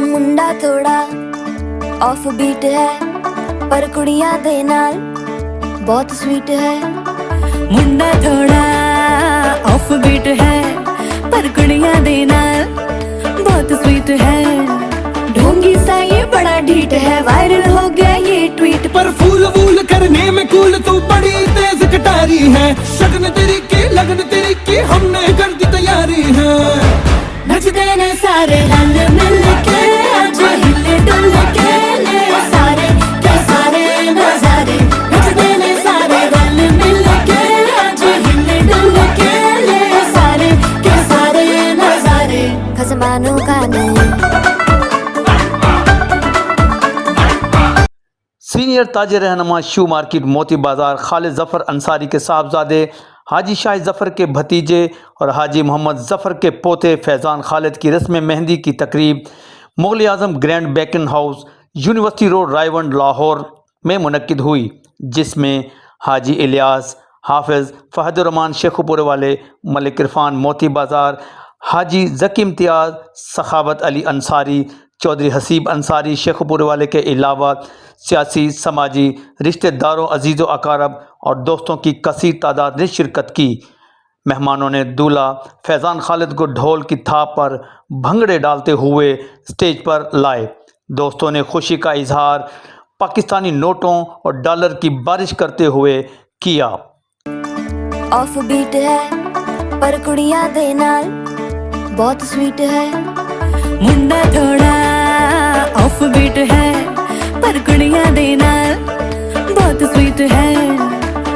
मुंडा थोड़ा off beat है पर कुड़ियां दे नाल बहुत स्वीट है। मुंडा थोड़ा ऑफ बीट है पर कुड़ियां दे नाल बहुत स्वीट है। ढोंगी सा ये बड़ा ढीठ है, वायरल हो गया ये ट्वीट। पर फूल वूल करने में कूल तू बड़ी तेज कटारी है। शगन तेरी की लगन तेरी की हमने कर दी तैयारी है। नचते ने सारे रंग मिल के आज हिले डुल के ले सारे के सारे नजारे। नचते ने सारे रंग मिल के आज हिले डुल के ले सारे के सारे नजारे। खसमानों का नहीं। सीनियर ताजिर रहनुमा शू मार्केट मोती बाज़ार खालिद ज़फ़र अंसारी के साहबजादे हाजी शाहिद ज़फ़र के भतीजे और हाजी मोहम्मद ज़फ़र के पोते फैज़ान खालिद की रस्म मेहंदी की तकरीब Mughal Azam grand Beaconhouse university road Raiwind Lahore में मुनक्किद हुई, जिसमें हाजी इलियास हाफिज़ फ़हदुर्रहमान शेखुपुर वाले मलिक इरफान मोती बाज़ार हाजी ज़की इम्तियाज़ सखावत अली अंसारी चौधरी हसीब अंसारी शेखुपुर वाले के अलावा सियासी समाजी रिश्तेदारों अजीज़ व अकारब और दोस्तों की कसीर तादाद ने शिरकत की। मेहमानों ने दूल्हा फैज़ान खालिद को ढोल की थाप पर भंगड़े डालते हुए स्टेज पर लाए। दोस्तों ने खुशी का इजहार पाकिस्तानी नोटों और डॉलर की बारिश करते हुए किया। ऑफ बीट है पर कुड़ियां दे नाल बहुत स्वीट है। मुंडा थोड़ा ऑफ बीट है पर कुड़ियां दे नाल बहुत स्वीट है।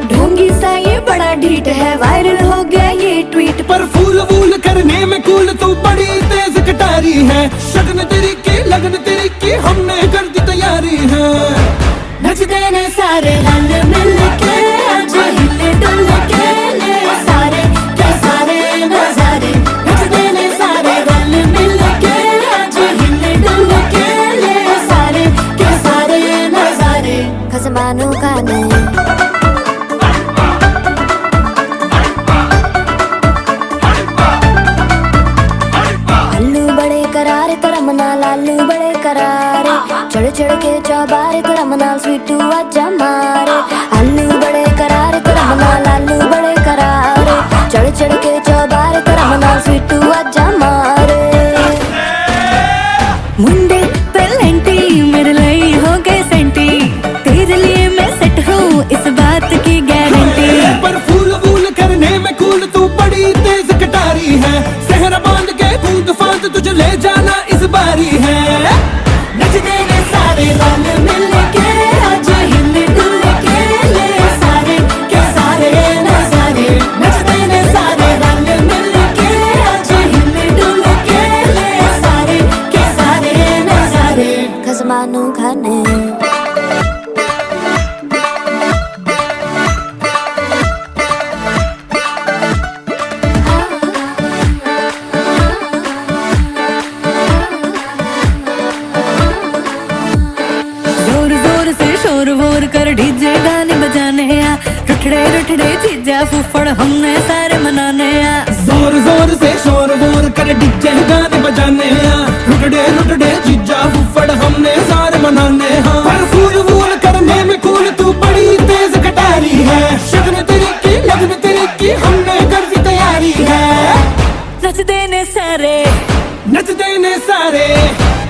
ढोंगी सा ये बड़ा ढीठ है, वायरल हो गया ये ट्वीट। पर फूल वूल करने में कूल तू बड़ी तेज कटारी है। शगन तेरी की लगन तेरी की हमने कर दी तैयारी है। नचते ने सारे रंग मिल के आज हिले डुल के ले सारे के सारे नजारे। नचते ने सारे रंग मिल के आज हिले डुल के ले सारे के सारे नजारे। खसमानों का नहीं। अल्लू बड़े करारे करमना लालू बड़े करारे चढ़ चढ़ के चौबारे करमना स्वीटू आजा मारे। अल्लू बड़े करारे करमना लालू बड़े करारे चढ़ चढ़ के चौबारे करमना स्वीटू आजा मारे। मुंडे पेलेंटी मेरे लिए हो गए सेंटी, तेरे लिए मैं सेट हूँ इस बात की गारंटी। पर फूल वूल करने में कूल तू बड़ी तेज कटारी है। सहरा बांध के कूद फांद तुझे ले जाना इस बारी है। नचते ने सारे रंग मिल के आज हिले डुल के ले सारे के सारे नजारे। नचते ने सारे रंग मिल के आज हिले डुल के ले सारे के सारे नजारे। खसमानों का नहीं। शोर वोर कर डीजे गाने बजाने आ, रुठड़े रुठड़े चीजा फुफड़ हमने सारे मनाने आ। जोर जोर से शोर वोर कर डीजे गाने बजाने आ, रुटड़े रुटड़े जीजा फुफड़ हमने सारे मनाने हैं। पर फूल वूल करने में कूल तू बड़ी तेज कटारी है। शगन तेरी की लगन तेरी की हमने कर दी तैयारी है। नचते ने सारे नचते ने सारे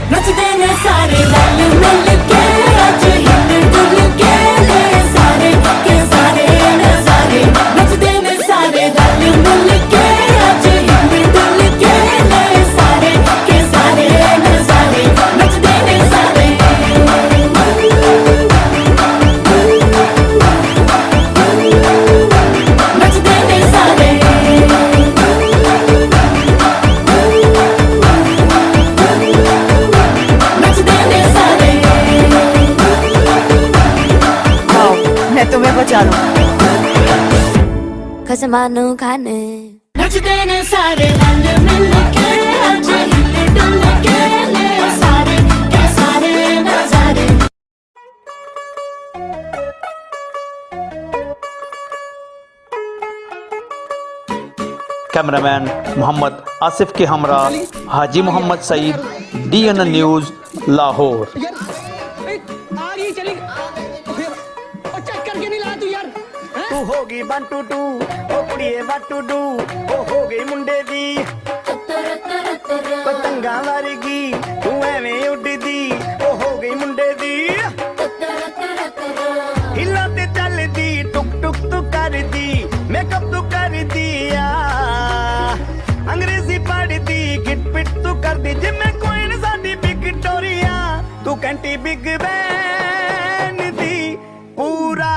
नचते ने सारे रंग मिल के आज हिले डुल के ले सारे के सारे नजारे। नचते ने सारे रंग मिल के आज हिले डुल के ले सारे के सारे नजारे। नचते ने सारे नचते ने सारे नचते ने सारे। मैं तुम्हें बचा लूं। खसमानों का नहीं। नचते ने सारे रंग मिल के आज हिले डुल के ले सारे के सारे नजारे। कैमरामैन मोहम्मद आसिफ के हमरा हाजी मोहम्मद सईद, DN न्यूज़ लाहौर। आगे चली और चेक करके नहीं ला तू यार तू होगी 1 2 2 ओ कुड़िए what to do ओ हो गई मुंडे दी पतंगा वर्गी तू एवें उड़दी ओ हो गई मुंडे दी हिला ते चलदी टुक टुक तू करदी मेकअप तू कर दिया अंग्रेजी पढ़दी गिट पिट तू करदी जिम्मे कोई न साडी विक्टोरिया तू कंटी बिग बैन दी पूरा